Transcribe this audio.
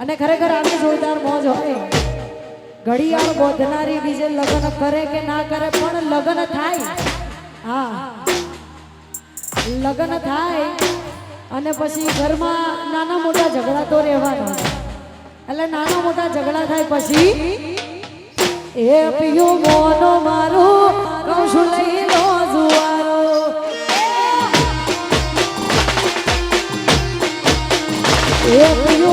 અને ખરેખર આવી જોરદાર મોજ હોય ઘડિયાળ બોધનારી બીજે લગ્ન કરે કે ના કરે પણ લગ્ન થાય હા લગ્ન થાય અને પછી ઘરમાં નાના મોટા ઝઘડા તો રહેવાના એટલે નાના મોટા ઝઘડા થાય પછી એ પિયું મોનો મારું કૌશું લઈ લો જુવારો એ પિયું